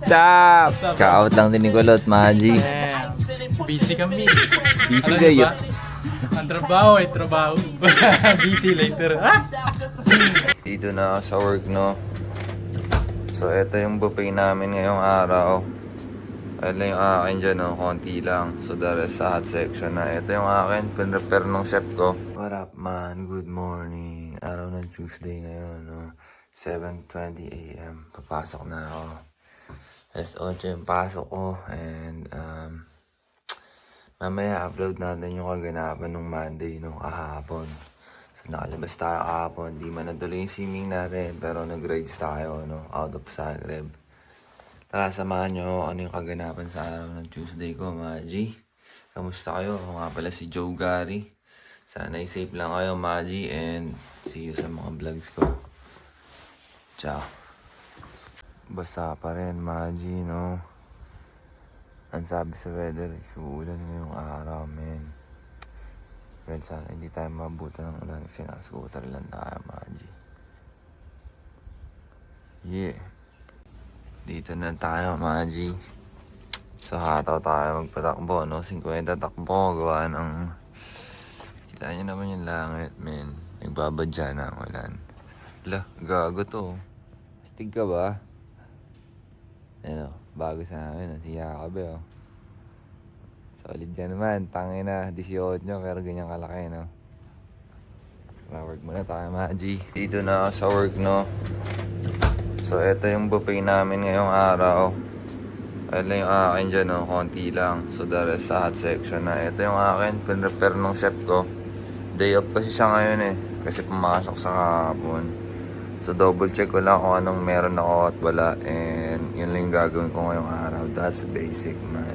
Sup? Ka-out lang din ni Kulot, Maji. Yeah. Busy kami. Busy Alam kayo. niyo ba? Ang trabaho ay trabaho. Busy later. Dito na ako sa work, no? So, ito yung buffet namin ngayong araw. Ayun lang yung akin dyan, no? Konti lang. So, the rest sa hot section na. Ito yung akin. Pinrepare nung chef ko. What up, man? Good morning. Araw ng Tuesday ngayon, no? 7:20 a.m. Papasok na ako. Alas 8 yung pasok ko. And, mamaya upload natin yung kaganapan nung Monday, no? Kahapon. So, nakalabas tayo kahapon. Di man natuloy yung swimming natin. Pero nag-rides tayo, no? Out of Zagreb. Tara, samahan nyo ako ano yung kaganapan sa araw ng Tuesday ko, mga G. Kamusta kayo? Ako nga pala si Joe Gary. Sana'y safe lang kayo, mga G. And see you sa mga vlogs ko. Ciao. Basa pa rin, mga G, no? Ang sabi sa weather, uulan ngayong araw, men. Well, sana hindi tayo mabutan ng ulan kasi naka-scooter lang tayo, mga G. Yeah. Dito na tayo, mga G. So, hataw tayo magpatakbo, no? 50 takbo, gawa ng... Kita nyo naman yung langit, men. Nagbabadya na ang ulan. Hala, gago to. Astig ka ba? Ano, bago sa amin, si Jacob, oh. Solid ka naman, tangin na, 18 pero ganyan kalaki, no? Work muna tayo, mga G. Dito na ako sa work, no? So, ito yung buffet namin ngayong araw. Ayun lang yung akin dyan, no? Konti lang. So, the rest sa hot section na. Ito yung akin, pinrepare nung chef ko. Day off kasi siya ngayon, eh. Kasi pumasok sa kahapon. So, double check ko lang kung anong meron ako at wala. And, yun lang yung gagawin ko ngayong araw. That's basic, man.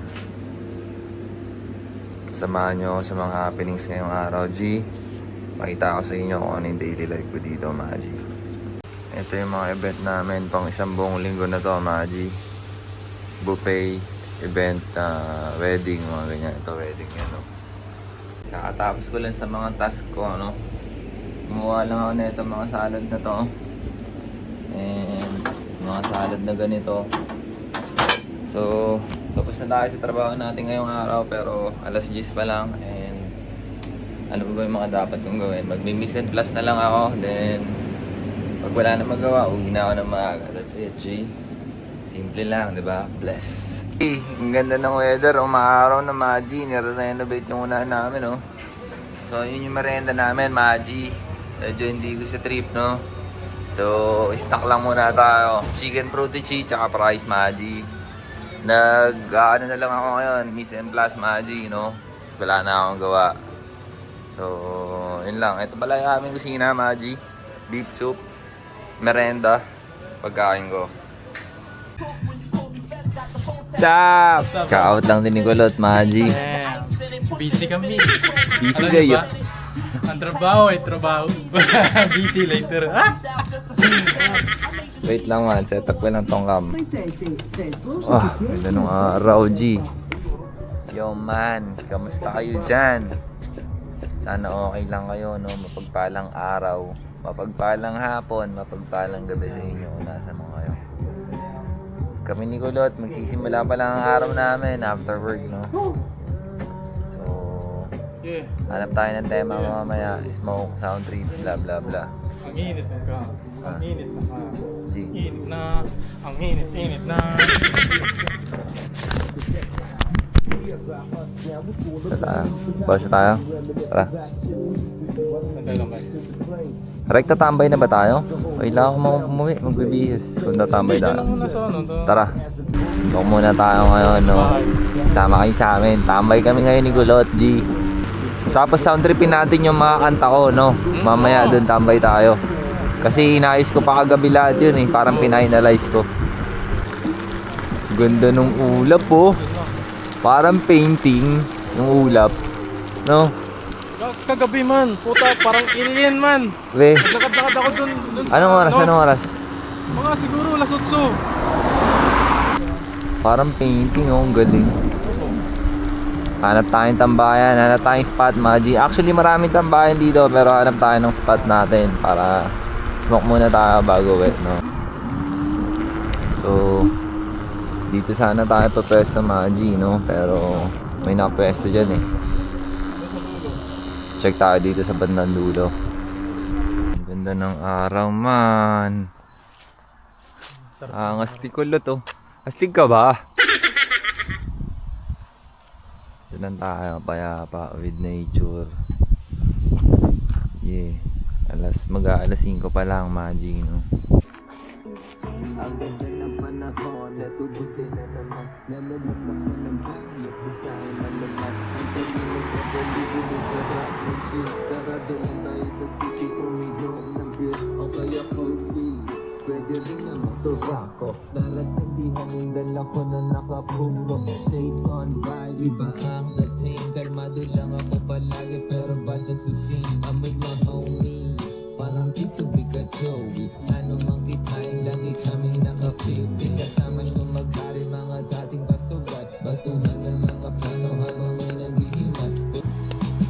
Samahan nyo sa mga happenings ngayong araw, G. Pakita ko sa inyo kung ano yung daily life ko dito, mga G. Ito yung mga event namin pang isang buong linggo na to, mga G. Buffet, event, wedding, mga ganyan. Ito, wedding yan, no? Kakatapos ko lang sa mga task ko, ano? Gumawa lang ako na ito, mga salad na to. And, mga salad na ganito. So, tapos na tayo sa trabaho natin ngayong araw, pero alas 10 pa lang. And, ano ba yung mga dapat kong gawin? Magmi-miss and plus na lang ako, then... Pag wala na magawa, uwi na ako ng maaga. That's it, G. Simple lang, di ba? Bless. Hey, ang ganda ng weather. Umaaraw na, mga G. Nire-renovate yung unahan namin, no? So, yun yung merienda namin, mga G. Medyo hindi ko sa trip, no? So, stock lang muna tayo. Chicken fruity tsaka fries, mga G. Ano na lang ako ngayon, miss and plus, mga G, no? Tapos wala na akong gawa. So, yun lang. Ito pala yung aming kusina, mga G. Beef soup. Merenda, pagkain ko. Sup? Ka-out lang din ni Kulot, Maji. Yeah. Busy kami. Busy Alam kayo. niyo ba? Ang trabaho ay trabaho. Busy later. Wait lang, man, set up ko lang tong cam. Ganda nung araw, G. Yo, man, kamusta kayo dyan? Sana okay lang kayo, no? Mapagpalang araw, mapagpalang hapon, mapagpalang gabi sa inyo kung nasa mo kayo. Kami ni Kulot, magsisimula pa lang ang araw namin after work, no? So, Yeah. hanap tayo ng tema mamaya, smoke, sound trip, bla bla bla. Ang init na ka. Ang init na ka. G. Init na. Ang init na. Tara, basta tayo. Tara. Sandali ba? Rekta tambay na ba tayo? Wait lang ako umuwi, magbibihis. Kung tatambay Diyan tayo. lang muna sa ano. Tara. Sumok muna tayo ngayon, no? Sama kayo sa amin. Tambay kami ngayon ni Kulot, G. Tapos sound tripin natin yung mga kanta ko, no? Mamaya doon tambay tayo. Kasi inayos ko pa kagabi lahat yun, eh. Parang pinahinalyze ko. Ganda nung ulap, oh. Parang painting yung ulap, no? Kagabi man. Puta, parang alien man. We, Naglakad-lakad ako dun sa anong oras? ano. Anong oras? Mga siguro alas 8. Parang painting, oh. Ang galing. Hanap tayong tambayan, hanap tayong spot, Maji. Actually, maraming tambayan dito, pero hanap tayo ng spot natin para smoke muna tayo bago uwi, no? So, Dito sana tayo papwesto Maji, no? Pero may nakapwesto dyan eh. Check tayo dito sa bandang dulo. Ang ganda ng araw man. Ang astig kulot oh. Astig ka ba? Diyan tayo, payapa with nature. Yeah. Mag-aalas 5 pa lang, Maji, no? Ang ganda ng panahon, natubuti na naman. Nalalabas ako ng hayop, design malaman. Ang talimog na baligid na sarap ng chill. Tara doon tayo sa city, uminom ng beer o kaya coffee. Pwede rin naman tobacco. Narasandihan yung dala ko na nakapuno. Shades on vibe, iba ang dating. Kalmado lang ako palagi pero basag sa scene. Amoy na homie, parang Tito Pikachu. Ano mang kitain, lagi kami nakapilti. Kasama nyo maghari mga dating pasugat. Batuhan ng mga plano habang may naghihimat.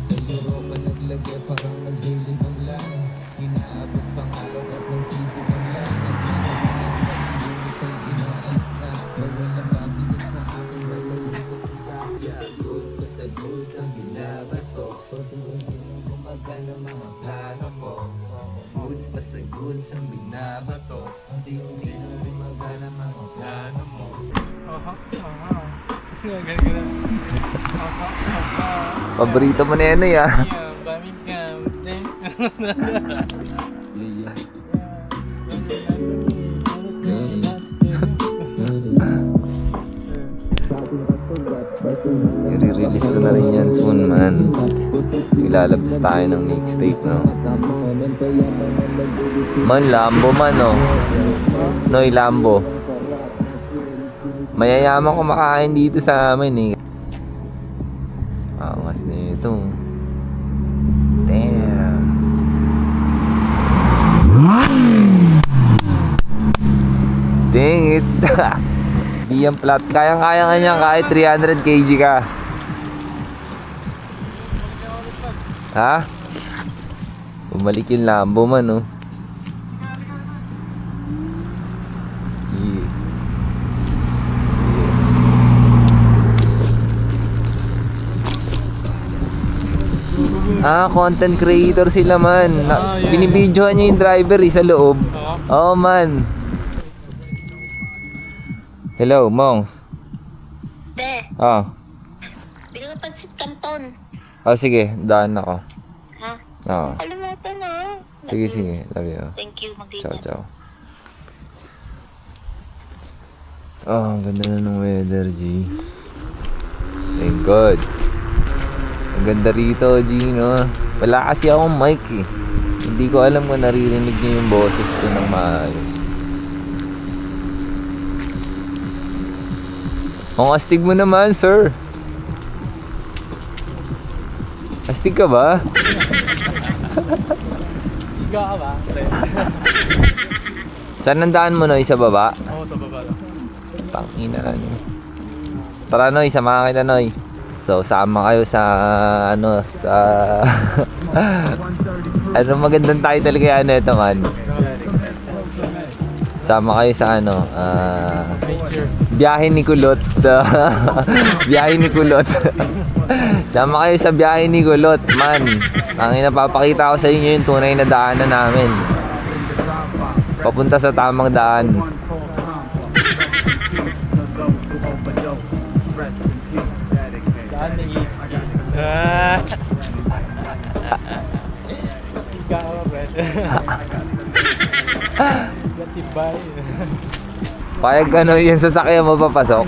Sa Europa naglagay parang naglilibang lang. Inaabot pang araw at nagsisibang lang. At mga unit ay inaalis na. Wala bago din sa akin malulungkot ka. Yeah, goods pa sa goods ang binabato. Patuloy gumagana mga plano ko. Goods pa sa goods ang binabato. Unti-unti na gumagana mga plano mo. Ganun. Paborito mo na yan eh ah. Bamig ka. I-release ko na rin yan soon man. Ilalabas tayo ng mixtape no. Man, Lambo man no. Noy, Lambo. Mayayaman kumakain dito sa amin eh. Angas na ito. Damn. Dang it. Di yan flat. Kayang-kaya nga niyan kahit 300 kg ka. Ha? Bumalik yung Lambo man oh. Yeah. Content creator sila man. Binibidyohan niya yung driver sa loob. Oh man. Hello, Mongs. De, Ah. bigyan ka pansit canton. Oh, sige, daan ako. Ha? Oo. Kalimatan na. Sige, sige. Love you. Thank you, Ciao, mag-ingat. ciao. Oh, ang ganda na ng weather, G. Thank God. Ang ganda rito, G, no? Wala kasi akong mic, eh. Hindi ko alam kung naririnig niyo yung boses ko ng maayos. Ang astig mo naman, sir. Astig ka ba? Siga ka ba? Saan nandaan mo, Noy? Sa baba? Oo, sa baba lang. Tangina na niyo. Tara, Noy. Samahan kita, Noy. So, sama kayo sa, sa... magandang title kaya nito, man. Sama kayo sa, biyahe ni Kulot. Biyahe ni Kulot. Sama kayo sa biyahe ni Kulot, man. Ang napapakita ko sa inyo yung tunay na daanan namin. Papunta sa tamang daan. Daan ng easy. Siga ka ba, Brett? Gatibay. Payag ka, Noy, yung sasakyan mo papasok.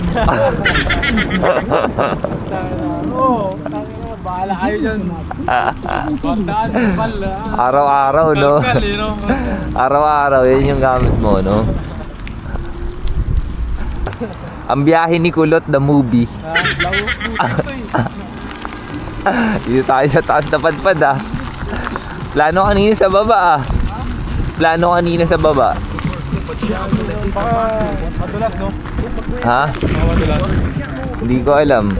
Oo, bahala kayo dyan. Bandaan ng pala. Araw-araw, no? Kalkal, no? Araw-araw, yun yung gamit mo, no? Ang biyahe ni Kulot, the movie. Lawo po ito Dito tayo sa taas na padpad, ah. Plano kanina sa baba, ah. Plano kanina sa baba. Baka madulas, no? Ha? Baka madulas. Hindi ko alam.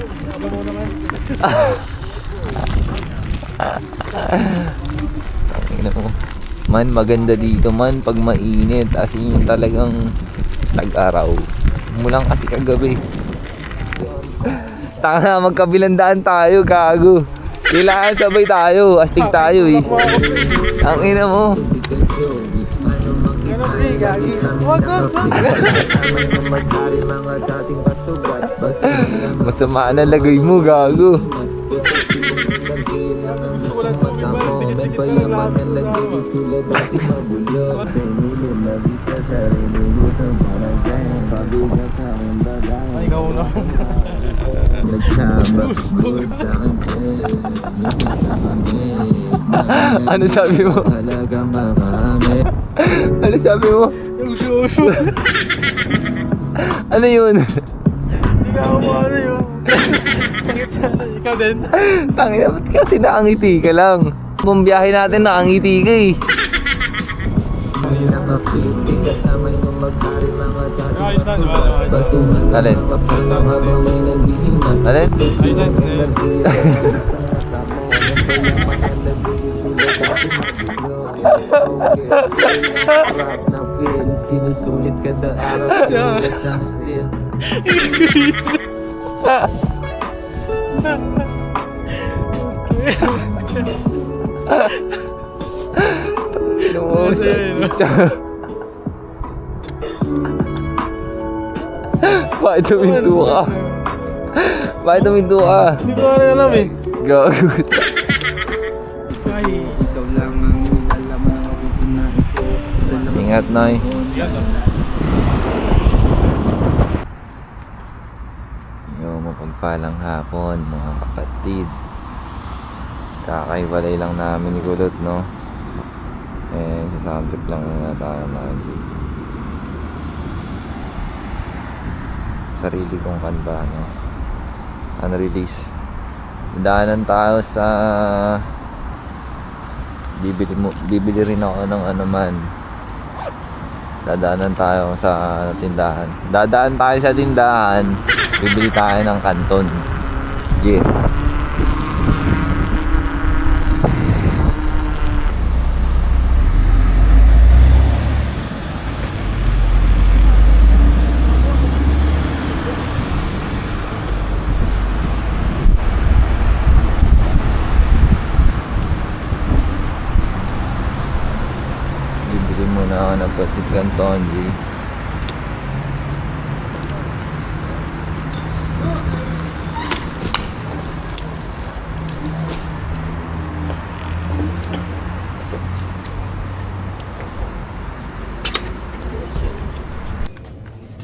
Man, maganda dito man pag mainit. As in yung talagang tag-araw. mo lang kasi kagabi. Taka na, magkabilang daan tayo, gago. Kailangan sabay tayo, astig tayo eh. Ang ina mo. Masama na lagay mo, gago. Ay, ikaw na. Ano sabi mo? Ano sabi mo? Usyo. Ano yun? Hindi ka ako ano yun. Sakit sana. Ikaw din. Tangina, ba't kasi nakangiti ka lang? Bumiyahe natin nakangiti ka eh. Ayos na, diba? Alin? Alin? Ayos na. Sinusulit kada araw. Bakit tuminto ka? Bakit tuminto ka? Hindi ko alam eh. Gago. Ay. Ikaw lang ang nilalaman na ito. Ingat, Noy. Yan lang. Mapagpalang hapon, mga kapatid. Kakaiwalay lang namin ni Kulot, no? Eh, sa sound trip lang na tayo, Magi. Sarili kong kanta, no? Unreleased. Daanan tayo sa... Bibili rin ako ng ano man. Dadaanan tayo sa tindahan. Dadaan tayo sa tindahan. Bibili tayo ng kanton. Yeah. Bibili muna ako ng pancit canton, G.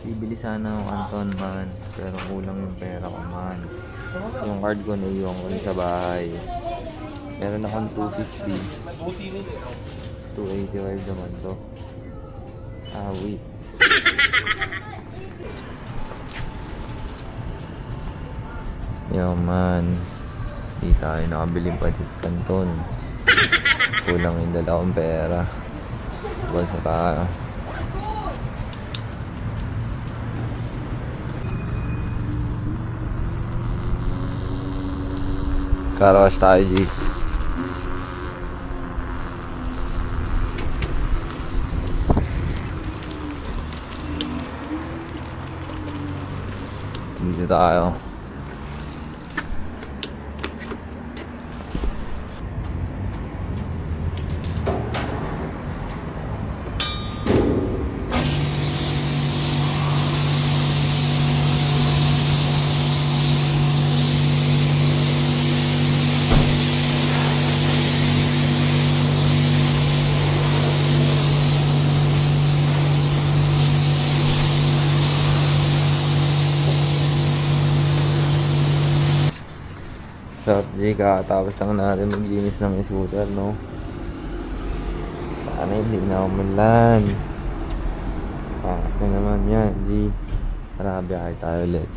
Bibili sana ako kanton, man. Pero kulang yung pera ko, man. Yung card ko naiwan ko rin sa bahay. Meron akong 250. 285 naman to. Ah, wait. Yo, man. Di tayo nakabiling pancit canton. Kulang yung dala kong pera. Balsa tayo. Karawas tayo, G. Dito tayo. So, G, kakatapos lang natin maglinis ng scooter, no? Sana hindi na umulan. Pakas na naman yan, G. Tara, biyahe tayo ulit.